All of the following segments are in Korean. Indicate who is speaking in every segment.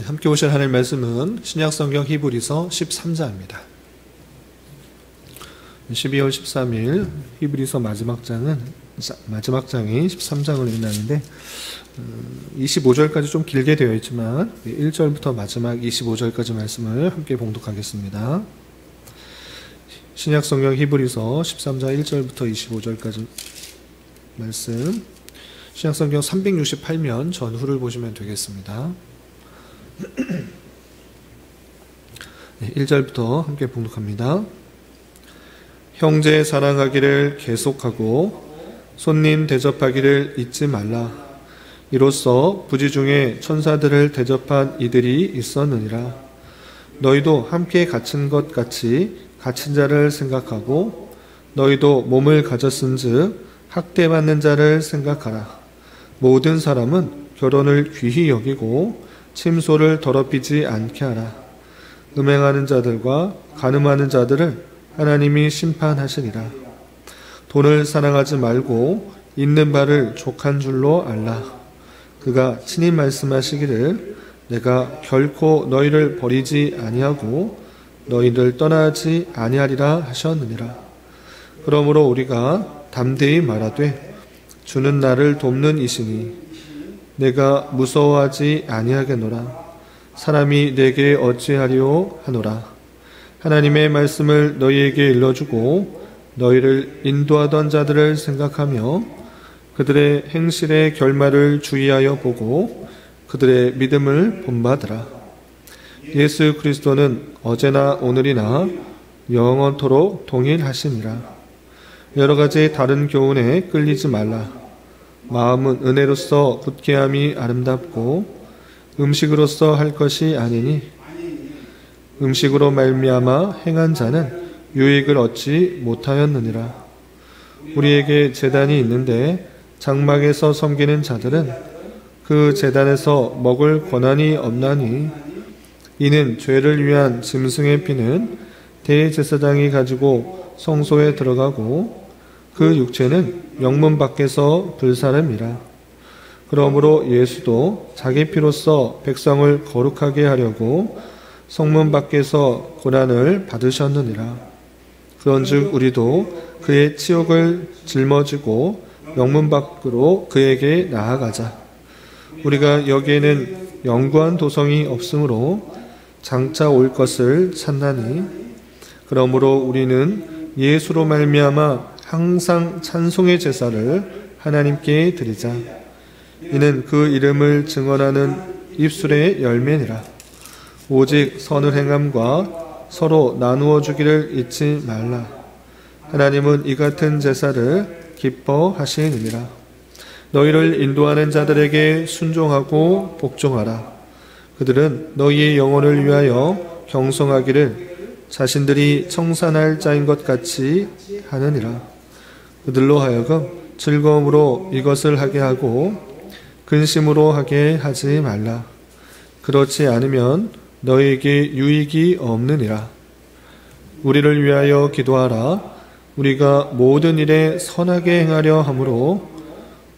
Speaker 1: 함께 보실 하나님의 말씀은 신약성경 히브리서 13장입니다. 12월 13일 히브리서 마지막 장이 13장을 읽는다는데 25절까지 좀 길게 되어 있지만 1절부터 마지막 25절까지 말씀을 함께 봉독하겠습니다. 신약성경 히브리서 13장 1절부터 25절까지 말씀, 신약성경 368면 전후를 보시면 되겠습니다. 1절부터 함께 봉독합니다. 형제 사랑하기를 계속하고 손님 대접하기를 잊지 말라. 이로써 부지 중에 천사들을 대접한 이들이 있었느니라. 너희도 함께 갇힌 것 같이 갇힌 자를 생각하고 너희도 몸을 가졌은즉 학대받는 자를 생각하라. 모든 사람은 결혼을 귀히 여기고 침소를 더럽히지 않게 하라. 음행하는 자들과 간음하는 자들을 하나님이 심판하시리라. 돈을 사랑하지 말고 있는 바를 족한 줄로 알라. 그가 친히 말씀하시기를 내가 결코 너희를 버리지 아니하고 너희를 떠나지 아니하리라 하셨느니라. 그러므로 우리가 담대히 말하되 주는 나를 돕는 이시니 내가 무서워하지 아니하겠노라. 사람이 내게 어찌하리요 하노라. 하나님의 말씀을 너희에게 일러주고 너희를 인도하던 자들을 생각하며 그들의 행실의 결말을 주의하여 보고 그들의 믿음을 본받으라. 예수 그리스도는 어제나 오늘이나 영원토록 동일하시니라. 여러 가지 다른 교훈에 끌리지 말라. 마음은 은혜로서 굳게함이 아름답고 음식으로서 할 것이 아니니 음식으로 말미암아 행한 자는 유익을 얻지 못하였느니라. 우리에게 제단이 있는데 장막에서 섬기는 자들은 그 제단에서 먹을 권한이 없나니 이는 죄를 위한 짐승의 피는 대제사장이 가지고 성소에 들어가고 그 육체는 영문 밖에서 불사름이라. 그러므로 예수도 자기 피로써 백성을 거룩하게 하려고 성문 밖에서 고난을 받으셨느니라. 그런즉 우리도 그의 치욕을 짊어지고 영문 밖으로 그에게 나아가자. 우리가 여기에는 영구한 도성이 없으므로 장차 올 것을 찾나니 그러므로 우리는 예수로 말미암아 항상 찬송의 제사를 하나님께 드리자. 이는 그 이름을 증언하는 입술의 열매니라. 오직 선을 행함과 서로 나누어 주기를 잊지 말라. 하나님은 이 같은 제사를 기뻐하시느니라. 너희를 인도하는 자들에게 순종하고 복종하라. 그들은 너희의 영혼을 위하여 경성하기를 자신들이 청산할 자인 것 같이 하느니라. 그들로 하여금 즐거움으로 이것을 하게 하고 근심으로 하게 하지 말라. 그렇지 않으면 너희에게 유익이 없느니라. 우리를 위하여 기도하라. 우리가 모든 일에 선하게 행하려 함으로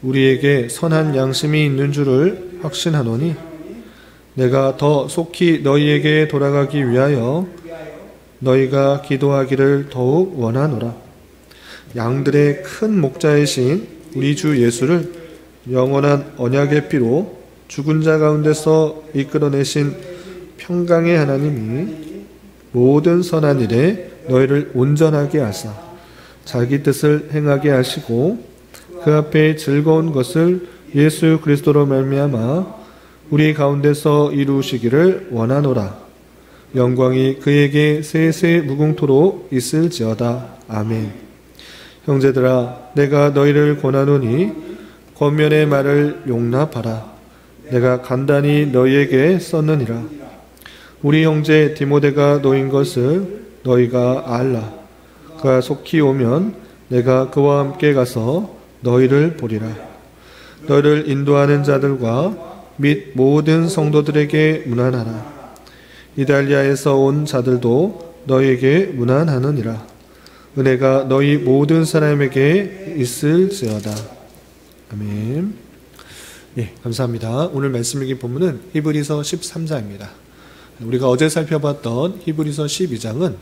Speaker 1: 우리에게 선한 양심이 있는 줄을 확신하노니 내가 더 속히 너희에게 돌아가기 위하여 너희가 기도하기를 더욱 원하노라. 양들의 큰 목자이신 우리 주 예수를 영원한 언약의 피로 죽은 자 가운데서 이끌어내신 평강의 하나님이 모든 선한 일에 너희를 온전하게 하사 자기 뜻을 행하게 하시고 그 앞에 즐거운 것을 예수 그리스도로 말미암아 우리 가운데서 이루시기를 원하노라. 영광이 그에게 세세 무궁토록 있을지어다. 아멘. 형제들아, 내가 너희를 권하노니 권면의 말을 용납하라. 내가 간단히 너희에게 썼느니라. 우리 형제 디모데가 너인 것을 너희가 알라. 그가 속히 오면 내가 그와 함께 가서 너희를 보리라. 너희를 인도하는 자들과 및 모든 성도들에게 문안하라. 이달리아에서 온 자들도 너희에게 문안하느니라. 은혜가 너희 모든 사람에게 있을지어다. 아멘. 예, 감사합니다. 오늘 말씀 읽은 본문은 히브리서 13장입니다. 우리가 어제 살펴봤던 히브리서 12장은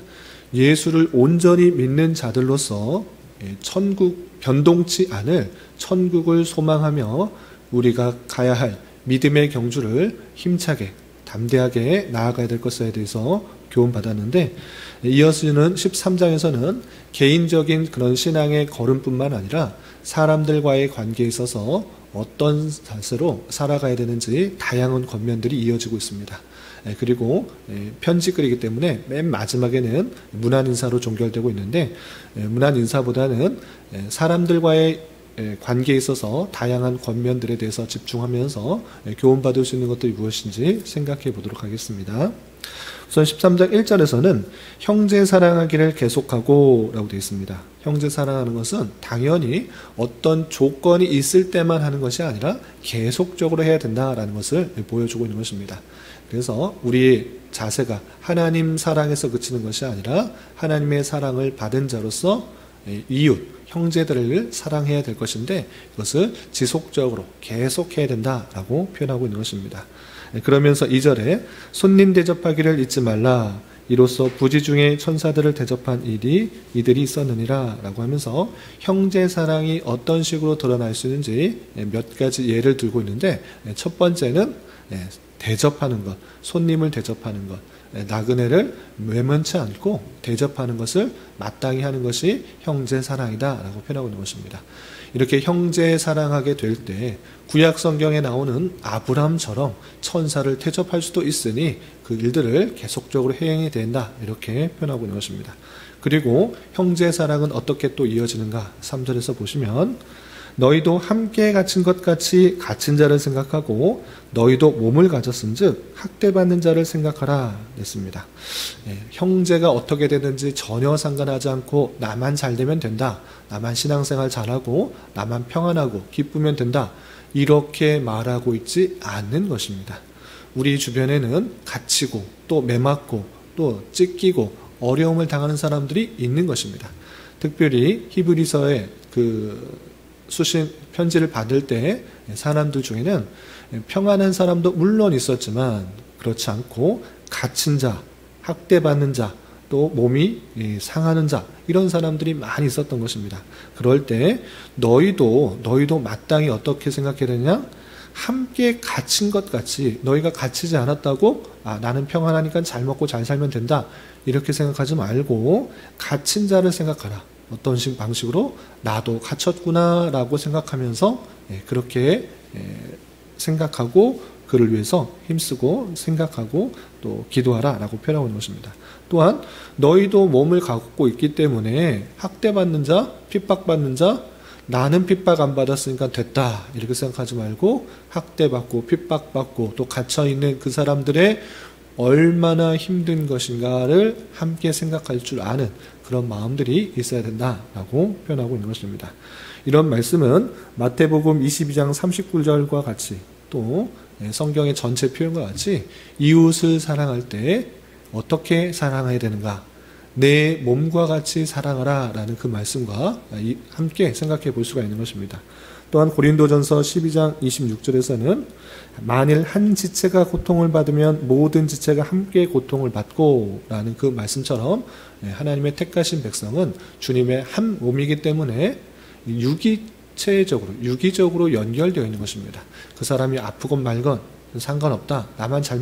Speaker 1: 예수를 온전히 믿는 자들로서 천국, 변동치 않을 천국을 소망하며 우리가 가야 할 믿음의 경주를 힘차게, 담대하게 나아가야 될 것에 대해서 교훈받았는데, 이어지는 13장에서는 개인적인 그런 신앙의 걸음뿐만 아니라 사람들과의 관계에 있어서 어떤 자세로 살아가야 되는지 다양한 권면들이 이어지고 있습니다. 그리고 편지글이기 때문에 맨 마지막에는 문안인사로 종결되고 있는데, 문안인사보다는 사람들과의 관계에 있어서 다양한 권면들에 대해서 집중하면서 교훈받을 수 있는 것들이 무엇인지 생각해 보도록 하겠습니다. 우선 13장 1절에서는 형제 사랑하기를 계속하고 라고 되어 있습니다. 형제 사랑하는 것은 당연히 어떤 조건이 있을 때만 하는 것이 아니라 계속적으로 해야 된다라는 것을 보여주고 있는 것입니다. 그래서 우리의 자세가 하나님 사랑에서 그치는 것이 아니라 하나님의 사랑을 받은 자로서 이웃, 형제들을 사랑해야 될 것인데, 이것을 지속적으로 계속해야 된다라고 표현하고 있는 것입니다. 그러면서 2절에 손님 대접하기를 잊지 말라. 이로써 부지 중에 천사들을 대접한 이들이 있었느니라 라고 하면서 형제 사랑이 어떤 식으로 드러날 수 있는지 몇 가지 예를 들고 있는데, 첫 번째는 대접하는 것, 손님을 대접하는 것, 나그네를 외면치 않고 대접하는 것을 마땅히 하는 것이 형제 사랑이다 라고 표현하고 있는 것입니다. 이렇게 형제 사랑하게 될 때 구약 성경에 나오는 아브람처럼 천사를 대접할 수도 있으니 그 일들을 계속적으로 행해야 된다, 이렇게 표현하고 있는 것입니다. 그리고 형제 사랑은 어떻게 또 이어지는가? 3절에서 보시면 너희도 함께 갇힌 것 같이 갇힌 자를 생각하고 너희도 몸을 가졌은즉 학대받는 자를 생각하라 했습니다. 형제가 어떻게 되든지 전혀 상관하지 않고 나만 잘 되면 된다, 나만 신앙생활 잘하고 나만 평안하고 기쁘면 된다, 이렇게 말하고 있지 않는 것입니다. 우리 주변에는 갇히고 또 매맞고 또 찢기고 어려움을 당하는 사람들이 있는 것입니다. 특별히 히브리서의 수신 편지를 받을 때 사람들 중에는 평안한 사람도 물론 있었지만 그렇지 않고 갇힌 자, 학대받는 자, 또 몸이 상하는 자, 이런 사람들이 많이 있었던 것입니다. 그럴 때 너희도 마땅히 어떻게 생각해야 되냐? 함께 갇힌 것 같이, 너희가 갇히지 않았다고 나는 평안하니까 잘 먹고 잘 살면 된다, 이렇게 생각하지 말고 갇힌 자를 생각하라. 어떤 방식으로 나도 갇혔구나 라고 생각하면서 그렇게 생각하고 그를 위해서 힘쓰고 생각하고 또 기도하라 라고 표현하고 있는 것입니다. 또한 너희도 몸을 갖고 있기 때문에 학대받는 자, 핍박받는 자, 나는 핍박 안 받았으니까 됐다, 이렇게 생각하지 말고 학대받고 핍박받고 또 갇혀있는 그 사람들의 얼마나 힘든 것인가를 함께 생각할 줄 아는 그런 마음들이 있어야 된다라고 표현하고 있는 것입니다. 이런 말씀은 마태복음 22장 39절과 같이 또 성경의 전체 표현과 같이 이웃을 사랑할 때 어떻게 사랑해야 되는가, 내 몸과 같이 사랑하라 라는 그 말씀과 함께 생각해 볼 수가 있는 것입니다. 또한 고린도전서 12장 26절에서는 만일 한 지체가 고통을 받으면 모든 지체가 함께 고통을 받고 라는 그 말씀처럼 하나님의 택하신 백성은 주님의 한 몸이기 때문에 유기적으로 연결되어 있는 것입니다. 그 사람이 아프건 말건 상관없다, 나만 잘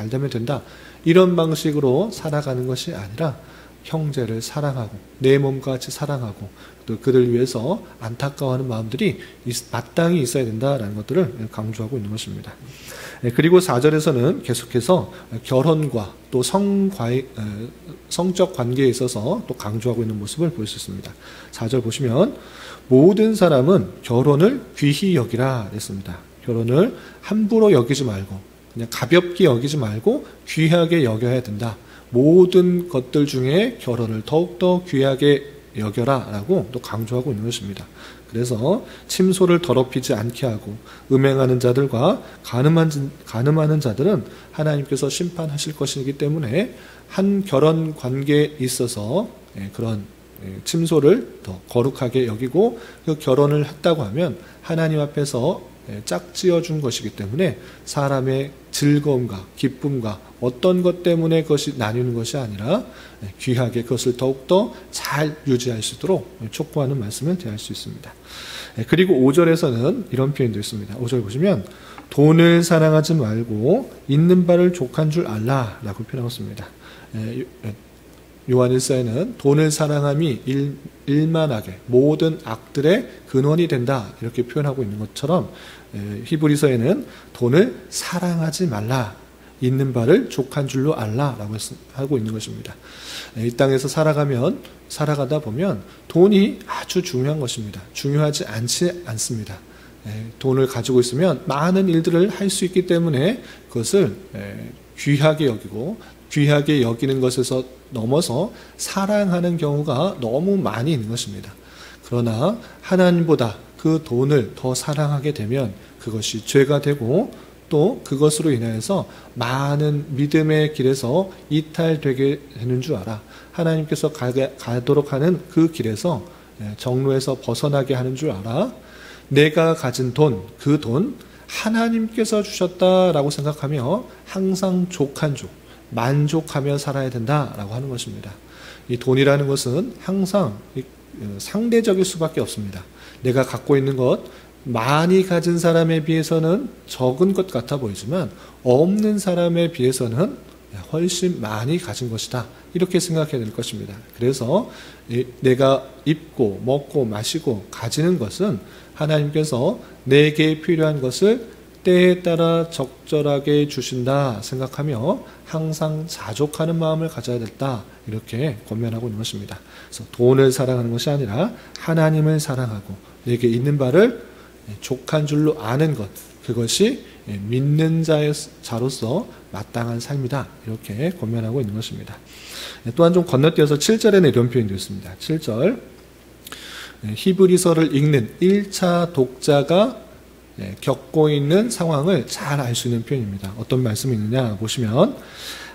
Speaker 1: 되면 된다, 이런 방식으로 살아가는 것이 아니라 형제를 사랑하고 내 몸과 같이 사랑하고 또 그들 위해서 안타까워하는 마음들이 마땅히 있어야 된다라는 것들을 강조하고 있는 것입니다. 그리고 4절에서는 계속해서 결혼과 또 성적 관계에 있어서 또 강조하고 있는 모습을 볼 수 있습니다. 4절 보시면 모든 사람은 결혼을 귀히 여기라 했습니다. 결혼을 함부로 여기지 말고 그냥 가볍게 여기지 말고 귀하게 여겨야 된다. 모든 것들 중에 결혼을 더욱더 귀하게 여겨라 라고 또 강조하고 있는 것입니다. 그래서 침소를 더럽히지 않게 하고 음행하는 자들과 간음하는 자들은 하나님께서 심판하실 것이기 때문에 한 결혼 관계에 있어서 그런 침소를 더 거룩하게 여기고 그 결혼을 했다고 하면 하나님 앞에서 짝지어 준 것이기 때문에 사람의 즐거움과 기쁨과 어떤 것 때문에 그것이 나뉘는 것이 아니라 귀하게 그것을 더욱더 잘 유지할 수 있도록 촉구하는 말씀을 대할 수 있습니다. 그리고 5절에서는 이런 표현도 있습니다. 5절 보시면 돈을 사랑하지 말고 있는 바를 족한 줄 알라 라고 표현하고 있습니다. 요한 1서에는 돈을 사랑함이 일만하게 모든 악들의 근원이 된다 이렇게 표현하고 있는 것처럼 히브리서에는 돈을 사랑하지 말라, 있는 바를 족한 줄로 알라 라고 하고 있는 것입니다. 이 땅에서 살아가다 보면 돈이 아주 중요한 것입니다. 중요하지 않지 않습니다. 돈을 가지고 있으면 많은 일들을 할 수 있기 때문에 그것을 귀하게 여기고 귀하게 여기는 것에서 넘어서 사랑하는 경우가 너무 많이 있는 것입니다. 그러나 하나님보다 그 돈을 더 사랑하게 되면 그것이 죄가 되고 또 그것으로 인하여서 많은 믿음의 길에서 이탈되게 되는 줄 알아. 하나님께서 가도록 하는 그 길에서 정로에서 벗어나게 하는 줄 알아. 내가 가진 돈, 그 돈 하나님께서 주셨다라고 생각하며 항상 족한 족, 만족하며 살아야 된다라고 하는 것입니다. 이 돈이라는 것은 항상 상대적일 수밖에 없습니다. 내가 갖고 있는 것, 많이 가진 사람에 비해서는 적은 것 같아 보이지만 없는 사람에 비해서는 훨씬 많이 가진 것이다. 이렇게 생각해야 될 것입니다. 그래서 내가 입고 먹고 마시고 가지는 것은 하나님께서 내게 필요한 것을 때에 따라 적절하게 주신다 생각하며 항상 자족하는 마음을 가져야 됐다. 이렇게 권면하고 있는 것입니다. 그래서 돈을 사랑하는 것이 아니라 하나님을 사랑하고 내게 있는 바를 족한 줄로 아는 것, 그것이 믿는 자로서 마땅한 삶이다. 이렇게 권면하고 있는 것입니다. 또한 좀 건너뛰어서 7절에는 이런 표현도 있습니다. 7절 히브리서를 읽는 1차 독자가 겪고 있는 상황을 잘 알 수 있는 표현입니다. 어떤 말씀이 있느냐 보시면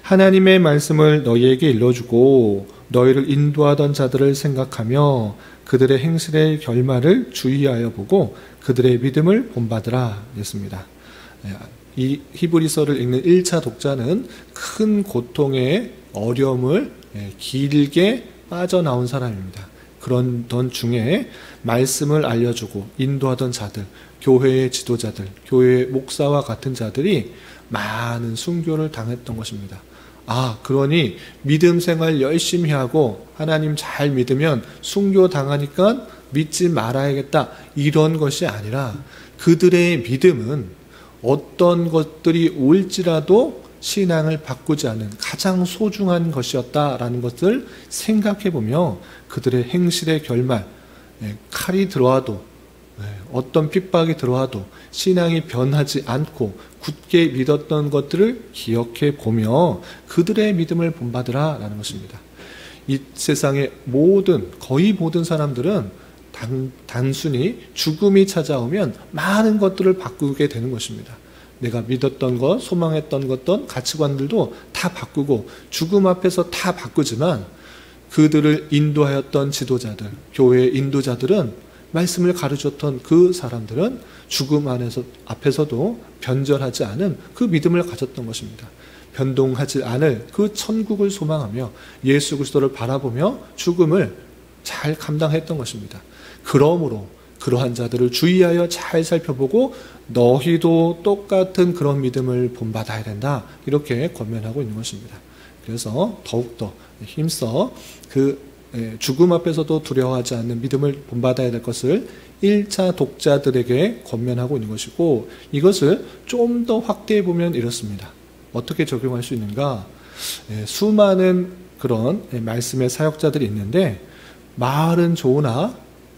Speaker 1: 하나님의 말씀을 너희에게 일러주고 너희를 인도하던 자들을 생각하며 그들의 행실의 결말을 주의하여 보고 그들의 믿음을 본받으라 했습니다. 이 히브리서를 읽는 1차 독자는 큰 고통의 어려움을 길게 빠져나온 사람입니다. 그런 중에 말씀을 알려주고 인도하던 자들, 교회의 지도자들, 교회의 목사와 같은 자들이 많은 순교를 당했던 것입니다. 그러니 믿음 생활 열심히 하고 하나님 잘 믿으면 순교 당하니까 믿지 말아야겠다. 이런 것이 아니라 그들의 믿음은 어떤 것들이 올지라도 신앙을 바꾸지 않는 가장 소중한 것이었다라는 것을 생각해보며 그들의 행실의 결말, 칼이 들어와도 어떤 핍박이 들어와도 신앙이 변하지 않고 굳게 믿었던 것들을 기억해 보며 그들의 믿음을 본받으라 라는 것입니다. 이 세상의 거의 모든 사람들은 단순히 죽음이 찾아오면 많은 것들을 바꾸게 되는 것입니다. 내가 믿었던 것, 소망했던 것들, 가치관들도 다 바꾸고 죽음 앞에서 다 바꾸지만 그들을 인도하였던 지도자들, 교회의 인도자들은 말씀을 가르쳤던 그 사람들은 죽음 앞에서도 변절하지 않은 그 믿음을 가졌던 것입니다. 변동하지 않을 그 천국을 소망하며 예수 그리스도를 바라보며 죽음을 잘 감당했던 것입니다. 그러므로 그러한 자들을 주의하여 잘 살펴보고 너희도 똑같은 그런 믿음을 본받아야 된다. 이렇게 권면하고 있는 것입니다. 그래서 더욱더 힘써 죽음 앞에서도 두려워하지 않는 믿음을 본받아야 될 것을 1차 독자들에게 권면하고 있는 것이고 이것을 좀 더 확대해 보면 이렇습니다. 어떻게 적용할 수 있는가? 수많은 그런 말씀의 사역자들이 있는데 말은 좋으나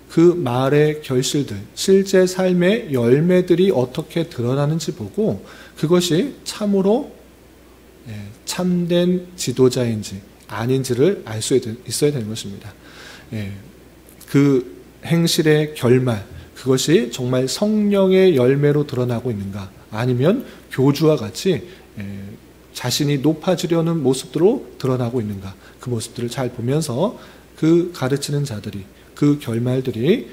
Speaker 1: 그 말의 결실들, 실제 삶의 열매들이 어떻게 드러나는지 보고 그것이 참으로 참된 지도자인지 아닌지를 알 수 있어야 되는 것입니다. 그 행실의 결말, 그것이 정말 성령의 열매로 드러나고 있는가 아니면 교주와 같이 자신이 높아지려는 모습으로 드러나고 있는가 그 모습들을 잘 보면서 그 가르치는 자들이 그 결말들이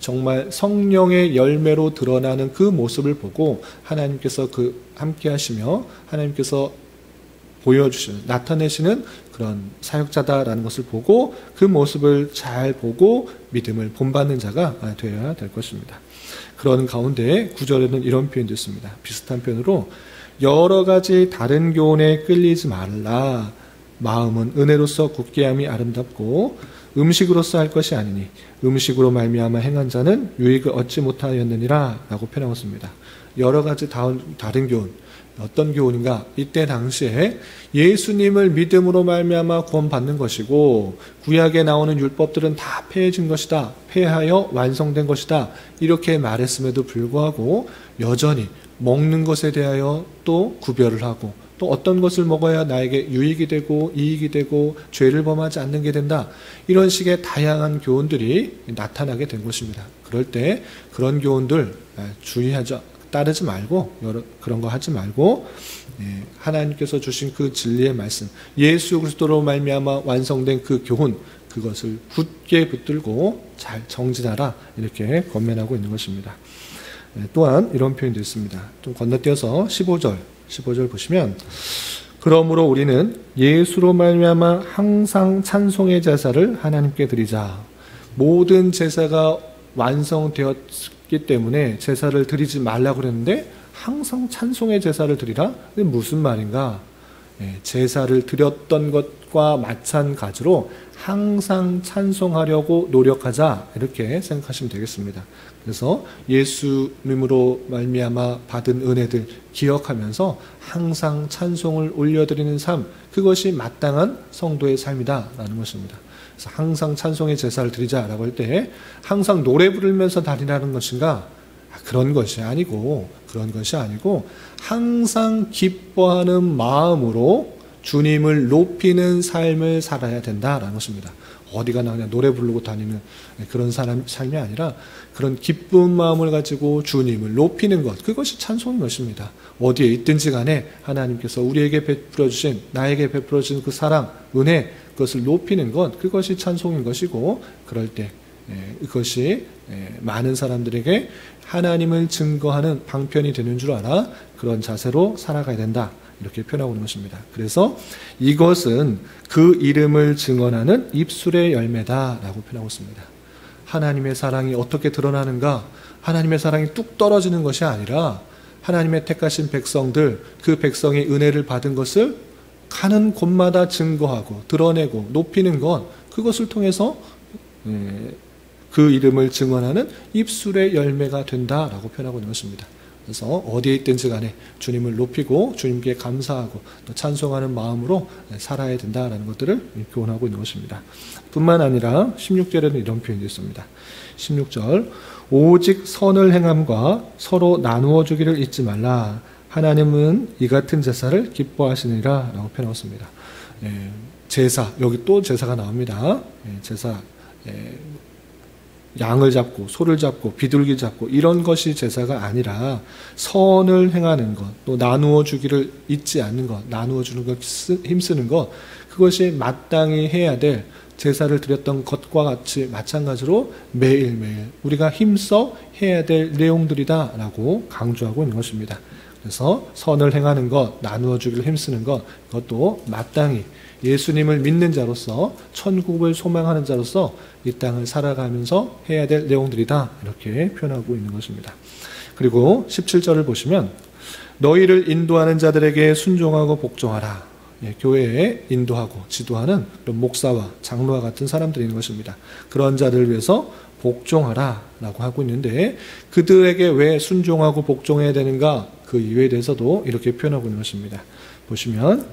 Speaker 1: 정말 성령의 열매로 드러나는 그 모습을 보고 하나님께서 함께 하시며 하나님께서 보여주시는, 나타내시는 그런 사역자다라는 것을 보고 그 모습을 잘 보고 믿음을 본받는 자가 되어야 될 것입니다. 그런 가운데 9절에는 이런 표현도 있습니다. 비슷한 표현으로 여러 가지 다른 교훈에 끌리지 말라. 마음은 은혜로서 굳게 함이 아름답고 음식으로서 할 것이 아니니 음식으로 말미암아 행한 자는 유익을 얻지 못하였느니라 라고 표현하고 있습니다. 여러 가지 다른 교훈, 어떤 교훈인가? 이때 당시에 예수님을 믿음으로 말미암아 구원받는 것이고 구약에 나오는 율법들은 다 폐해진 것이다, 폐하여 완성된 것이다, 이렇게 말했음에도 불구하고 여전히 먹는 것에 대하여 또 구별을 하고 또 어떤 것을 먹어야 나에게 유익이 되고 이익이 되고 죄를 범하지 않는 게 된다, 이런 식의 다양한 교훈들이 나타나게 된 것입니다. 그럴 때 그런 교훈들 주의하죠. 따르지 말고 그런 거 하지 말고 하나님께서 주신 그 진리의 말씀, 예수 그리스도로 말미암아 완성된 그 교훈, 그것을 굳게 붙들고 잘 정진하라, 이렇게 권면하고 있는 것입니다. 또한 이런 표현도 있습니다. 좀 건너뛰어서 15절 보시면 그러므로 우리는 예수로 말미암아 항상 찬송의 제사를 하나님께 드리자. 모든 제사가 완성되었기 때문에 제사를 드리지 말라고 그랬는데 항상 찬송의 제사를 드리라? 이게 무슨 말인가? 제사를 드렸던 것과 마찬가지로 항상 찬송하려고 노력하자, 이렇게 생각하시면 되겠습니다. 그래서 예수님으로 말미암아 받은 은혜들 기억하면서 항상 찬송을 올려드리는 삶, 그것이 마땅한 성도의 삶이다라는 것입니다. 그래서 항상 찬송의 제사를 드리자라고 할 때 항상 노래 부르면서 다니라는 것인가? 그런 것이 아니고 항상 기뻐하는 마음으로 주님을 높이는 삶을 살아야 된다라는 것입니다. 어디 가나 그냥 노래 부르고 다니는 그런 삶이 아니라 그런 기쁜 마음을 가지고 주님을 높이는 것, 그것이 찬송인 것입니다. 어디에 있든지 간에 하나님께서 우리에게 베풀어 주신, 나에게 베풀어 주신 그 사랑, 은혜, 그것을 높이는 것, 그것이 찬송인 것이고, 그럴 때 그것이 많은 사람들에게 하나님을 증거하는 방편이 되는 줄 알아 그런 자세로 살아가야 된다, 이렇게 표현하고 있는 것입니다. 그래서 이것은 그 이름을 증언하는 입술의 열매다라고 표현하고 있습니다. 하나님의 사랑이 어떻게 드러나는가? 하나님의 사랑이 뚝 떨어지는 것이 아니라 하나님의 택하신 백성들, 그 백성이 은혜를 받은 것을 가는 곳마다 증거하고 드러내고 높이는 것, 그것을 통해서 그 이름을 증언하는 입술의 열매가 된다라고 표현하고 있는 것입니다. 그래서 어디에 있든지 간에 주님을 높이고 주님께 감사하고 또 찬송하는 마음으로 살아야 된다라는 것들을 교훈하고 있는 것입니다. 뿐만 아니라 16절에는 이런 표현이 있습니다. 16절 오직 선을 행함과 서로 나누어 주기를 잊지 말라. 하나님은 이 같은 제사를 기뻐하시느니라 라고 표현하고 있습니다. 제사, 여기 또 제사가 나옵니다. 제사, 양을 잡고 소를 잡고 비둘기 잡고 이런 것이 제사가 아니라 선을 행하는 것, 또 나누어 주기를 잊지 않는 것, 나누어 주는 것, 힘쓰는 것, 그것이 마땅히 해야 될 제사를 드렸던 것과 같이 마찬가지로 매일매일 우리가 힘써 해야 될 내용들이다라고 강조하고 있는 것입니다. 그래서 선을 행하는 것, 나누어 주기를 힘쓰는 것, 그것도 마땅히 예수님을 믿는 자로서 천국을 소망하는 자로서 이 땅을 살아가면서 해야 될 내용들이다, 이렇게 표현하고 있는 것입니다. 그리고 17절을 보시면 너희를 인도하는 자들에게 순종하고 복종하라. 교회에 인도하고 지도하는 그런 목사와 장로와 같은 사람들이 있는 것입니다. 그런 자들을 위해서 복종하라 라고 하고 있는데 그들에게 왜 순종하고 복종해야 되는가? 그 이유에 대해서도 이렇게 표현하고 있는 것입니다. 보시면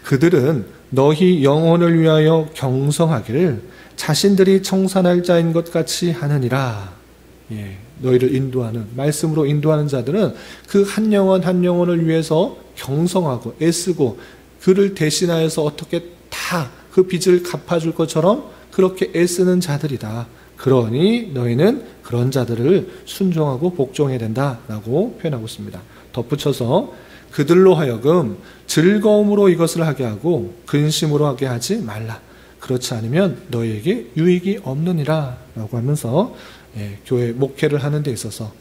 Speaker 1: 그들은 너희 영혼을 위하여 경성하기를 자신들이 청산할 자인 것 같이 하느니라. 너희를 인도하는, 말씀으로 인도하는 자들은 그 한 영혼 한 영혼을 위해서 경성하고 애쓰고 그를 대신하여서 어떻게 다 그 빚을 갚아줄 것처럼 그렇게 애쓰는 자들이다. 그러니 너희는 그런 자들을 순종하고 복종해야 된다라고 표현하고 있습니다. 덧붙여서 그들로 하여금 즐거움으로 이것을 하게 하고 근심으로 하게 하지 말라. 그렇지 않으면 너희에게 유익이 없느니라 라고 하면서 교회 목회를 하는 데 있어서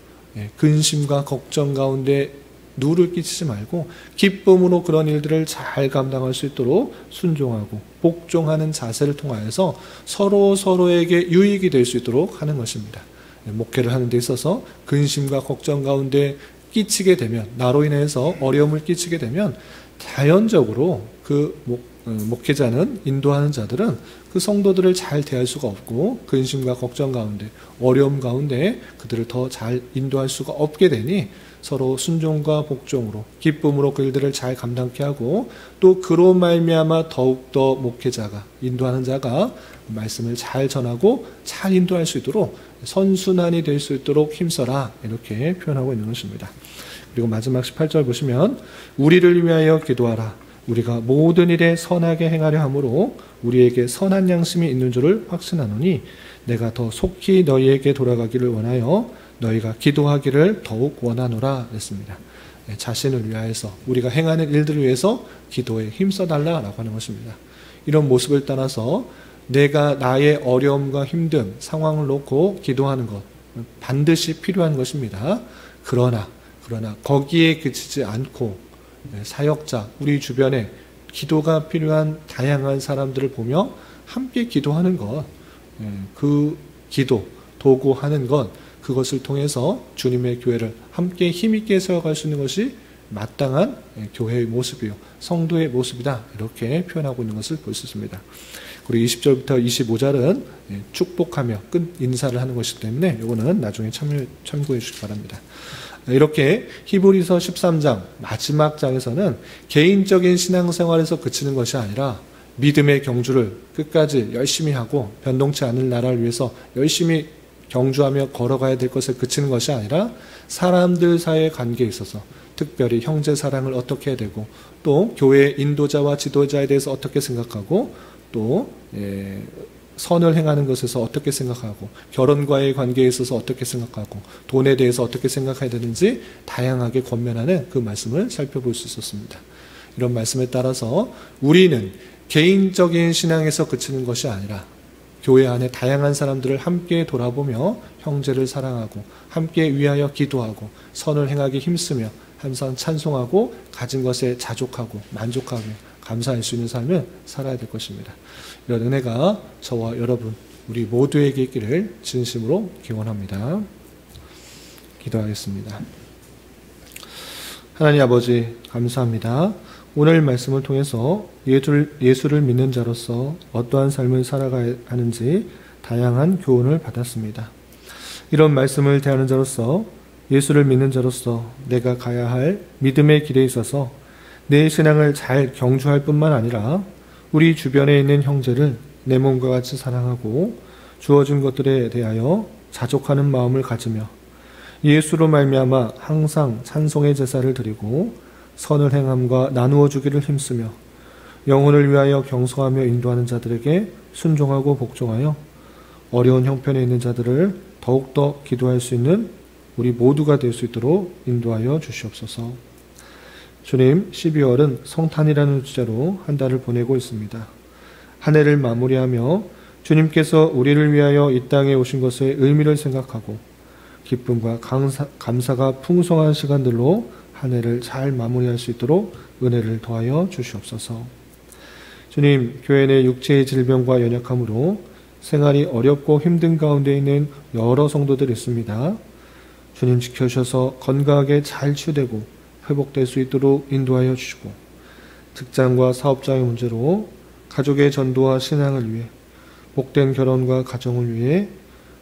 Speaker 1: 근심과 걱정 가운데 누를 끼치지 말고 기쁨으로 그런 일들을 잘 감당할 수 있도록 순종하고 복종하는 자세를 통하여서 서로에게 유익이 될 수 있도록 하는 것입니다. 목회를 하는 데 있어서 근심과 걱정 가운데 끼치게 되면, 나로 인해서 어려움을 끼치게 되면 자연적으로 그 목회자는, 인도하는 자들은 그 성도들을 잘 대할 수가 없고 근심과 걱정 가운데, 어려움 가운데 그들을 더 잘 인도할 수가 없게 되니 서로 순종과 복종으로 기쁨으로 그들을 잘 감당케 하고, 또 그로 말미암아 더욱더 목회자가, 인도하는 자가 말씀을 잘 전하고 잘 인도할 수 있도록 선순환이 될 수 있도록 힘써라, 이렇게 표현하고 있는 것입니다. 그리고 마지막 18절 보시면 우리를 위하여 기도하라. 우리가 모든 일에 선하게 행하려 함으로 우리에게 선한 양심이 있는 줄을 확신하노니 내가 더 속히 너희에게 돌아가기를 원하여 너희가 기도하기를 더욱 원하노라 했습니다. 자신을 위하여서, 우리가 행하는 일들을 위해서 기도에 힘써달라라고 하는 것입니다. 이런 모습을 따라서 내가 나의 어려움과 힘듦, 상황을 놓고 기도하는 것 반드시 필요한 것입니다. 그러나 거기에 그치지 않고 사역자, 우리 주변에 기도가 필요한 다양한 사람들을 보며 함께 기도하는 것, 그 기도, 도구하는 것, 그것을 통해서 주님의 교회를 함께 힘있게 세워갈 수 있는 것이 마땅한 교회의 모습이요, 성도의 모습이다, 이렇게 표현하고 있는 것을 볼 수 있습니다. 그리고 20절부터 25절은 축복하며 끝 인사를 하는 것이기 때문에 이거는 나중에 참고해 주시기 바랍니다. 이렇게 히브리서 13장 마지막 장에서는 개인적인 신앙생활에서 그치는 것이 아니라 믿음의 경주를 끝까지 열심히 하고 변동치 않을 나라를 위해서 열심히 경주하며 걸어가야 될 것에 그치는 것이 아니라 사람들 사이의 관계에 있어서 특별히 형제 사랑을 어떻게 해야 되고, 또 교회 인도자와 지도자에 대해서 어떻게 생각하고, 또 선을 행하는 것에서 어떻게 생각하고, 결혼과의 관계에 있어서 어떻게 생각하고, 돈에 대해서 어떻게 생각해야 되는지 다양하게 권면하는 그 말씀을 살펴볼 수 있었습니다. 이런 말씀에 따라서 우리는 개인적인 신앙에서 그치는 것이 아니라 교회 안에 다양한 사람들을 함께 돌아보며 형제를 사랑하고 함께 위하여 기도하고 선을 행하기 힘쓰며 항상 찬송하고 가진 것에 자족하고 만족하며 감사할 수 있는 삶을 살아야 될 것입니다. 이런 은혜가 저와 여러분, 우리 모두에게 있기를 진심으로 기원합니다. 기도하겠습니다. 하나님 아버지, 감사합니다. 오늘 말씀을 통해서 예수를 믿는 자로서 어떠한 삶을 살아가야 하는지 다양한 교훈을 받았습니다. 이런 말씀을 대하는 자로서, 예수를 믿는 자로서 내가 가야 할 믿음의 길에 있어서 내 신앙을 잘 경주할 뿐만 아니라 우리 주변에 있는 형제를 내 몸과 같이 사랑하고 주어진 것들에 대하여 자족하는 마음을 가지며 예수로 말미암아 항상 찬송의 제사를 드리고 선을 행함과 나누어 주기를 힘쓰며 영혼을 위하여 경성하며 인도하는 자들에게 순종하고 복종하여 어려운 형편에 있는 자들을 더욱더 기도할 수 있는 우리 모두가 될 수 있도록 인도하여 주시옵소서. 주님, 12월은 성탄이라는 주제로 한 달을 보내고 있습니다. 한 해를 마무리하며 주님께서 우리를 위하여 이 땅에 오신 것의 의미를 생각하고 기쁨과 감사가 풍성한 시간들로 한 해를 잘 마무리할 수 있도록 은혜를 더하여 주시옵소서. 주님, 교회 내 육체의 질병과 연약함으로 생활이 어렵고 힘든 가운데 있는 여러 성도들이 있습니다. 주님, 지켜주셔서 건강하게 잘 치유되고 회복될 수 있도록 인도하여 주시고, 직장과 사업장의 문제로 가족의 전도와 신앙을 위해, 복된 결혼과 가정을 위해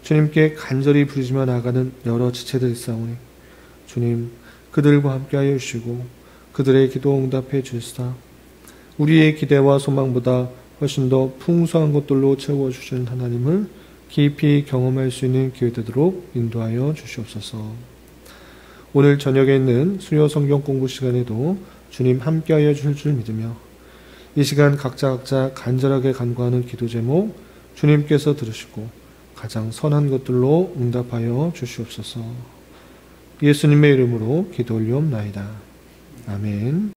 Speaker 1: 주님께 간절히 부르짖어 나가는 여러 지체들이 있사오니 주님, 그들과 함께하여 주시고 그들의 기도 응답해 주시사 우리의 기대와 소망보다 훨씬 더 풍성한 것들로 채워주시는 하나님을 깊이 경험할 수 있는 기회 되도록 인도하여 주시옵소서. 오늘 저녁에 있는 수요 성경 공부 시간에도 주님 함께하여 주실 줄 믿으며 이 시간 각자 간절하게 간구하는 기도 제목 주님께서 들으시고 가장 선한 것들로 응답하여 주시옵소서. 예수님의 이름으로 기도 올리옵나이다. 아멘.